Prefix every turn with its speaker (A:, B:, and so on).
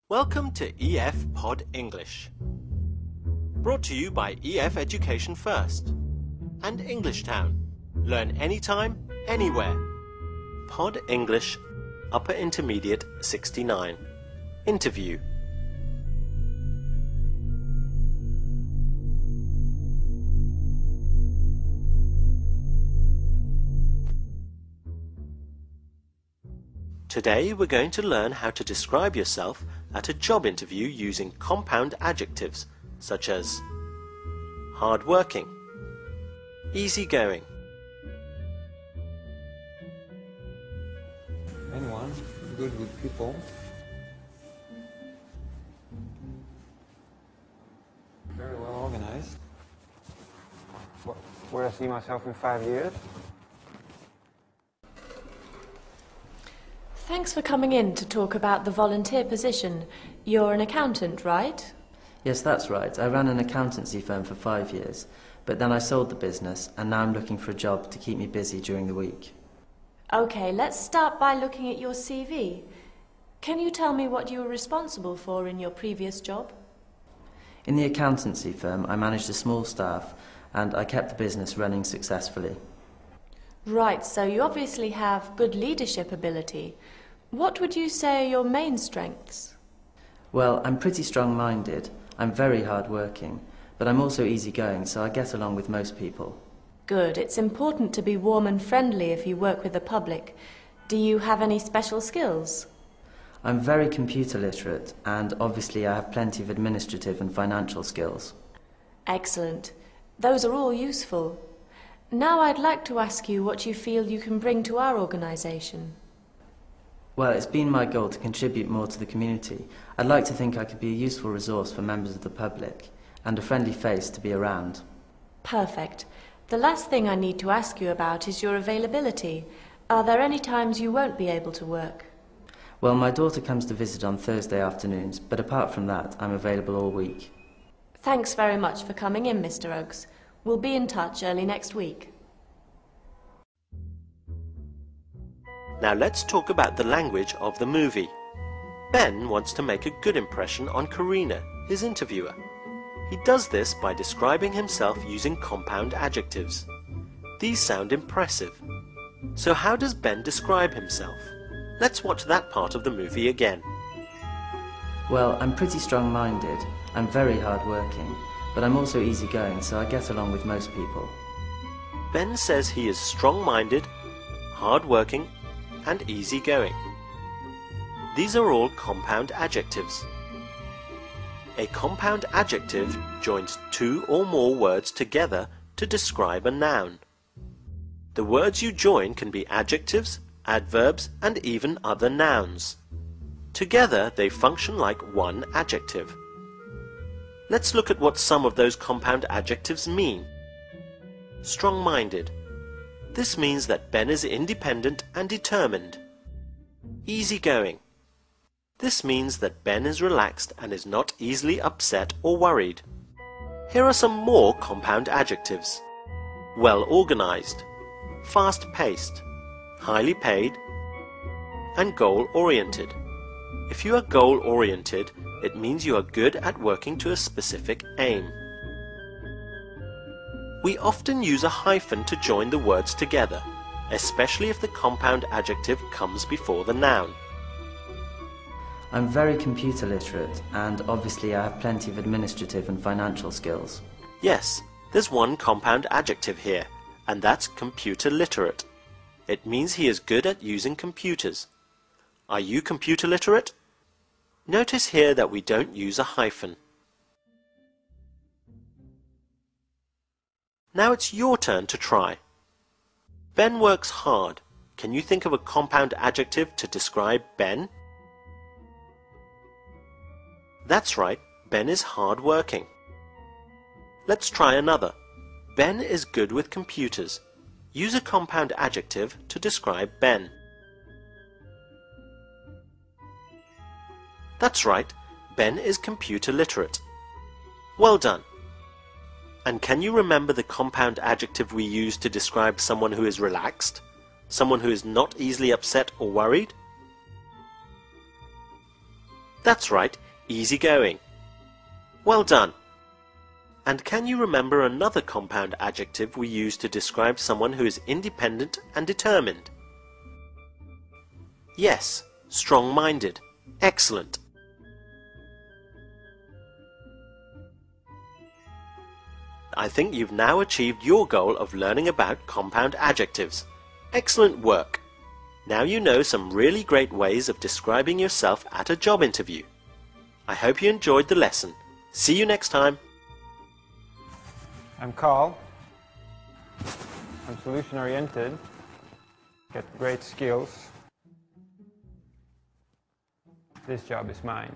A: Welcome to EF Pod English. Brought to you by EF Education First and English Town. Learn anytime, anywhere. Pod English, Upper Intermediate 69. Interview. Today we're going to learn how to describe yourself at a job interview using compound adjectives such as hard-working, easygoing.
B: Anyone good with people? Very well organized. Where I see myself in 5 years?
C: Thanks for coming in to talk about the volunteer position. You're an accountant, right?
D: Yes, that's right. I ran an accountancy firm for 5 years, but then I sold the business and now I'm looking for a job to keep me busy during the week.
C: Okay, let's start by looking at your CV. Can you tell me what you were responsible for in your previous job?
D: In the accountancy firm, I managed a small staff and I kept the business running successfully.
C: Right, so you obviously have good leadership ability. What would you say are your main strengths?
D: Well, I'm pretty strong-minded, I'm very hard-working, but I'm also easygoing, so I get along with most people.
C: Good. It's important to be warm and friendly if you work with the public. Do you have any special skills?
D: I'm very computer literate, and obviously I have plenty of administrative and financial skills.
C: Excellent. Those are all useful. Now I'd like to ask you what you feel you can bring to our organisation.
D: Well, it's been my goal to contribute more to the community. I'd like to think I could be a useful resource for members of the public, and a friendly face to be around.
C: Perfect. The last thing I need to ask you about is your availability. Are there any times you won't be able to work?
D: Well, my daughter comes to visit on Thursday afternoons, but apart from that, I'm available all week.
C: Thanks very much for coming in, Mr. Oakes. We'll be in touch early next week.
A: Now let's talk about the language of the movie. Ben wants to make a good impression on Karina, his interviewer. He does this by describing himself using compound adjectives. These sound impressive. So how does Ben describe himself? Let's watch that part of the movie again.
D: Well, I'm pretty strong-minded, I'm very hard-working, but I'm also easygoing, so I get along with most people.
A: Ben says he is strong-minded, hard-working, and easygoing. These are all compound adjectives. A compound adjective joins two or more words together to describe a noun. The words you join can be adjectives, adverbs, and even other nouns. Together they function like one adjective. Let's look at what some of those compound adjectives mean. Strong-minded. This means that Ben is independent and determined. Easygoing. This means that Ben is relaxed and is not easily upset or worried. Here are some more compound adjectives. Well-organized, fast-paced, highly paid, and goal-oriented. If you are goal-oriented, it means you are good at working to a specific aim. We often use a hyphen to join the words together, especially if the compound adjective comes before the noun.
D: I'm very computer literate, and obviously I have plenty of administrative and financial skills.
A: Yes, there's one compound adjective here, and that's computer literate. It means he is good at using computers. Are you computer literate? Notice here that we don't use a hyphen. Now it's your turn to try. Ben works hard. Can you think of a compound adjective to describe Ben? That's right, Ben is hard-working. Let's try another. Ben is good with computers. Use a compound adjective to describe Ben. That's right, Ben is computer literate. Well done. And can you remember the compound adjective we use to describe someone who is relaxed? Someone who is not easily upset or worried? That's right, easygoing. Well done. And can you remember another compound adjective we use to describe someone who is independent and determined? Yes, strong-minded. Excellent. I think you've now achieved your goal of learning about compound adjectives. Excellent work. Now you know some really great ways of describing yourself at a job interview. I hope you enjoyed the lesson. See you next time.
B: I'm Carl. I'm solution-oriented. Get great skills. This job is mine.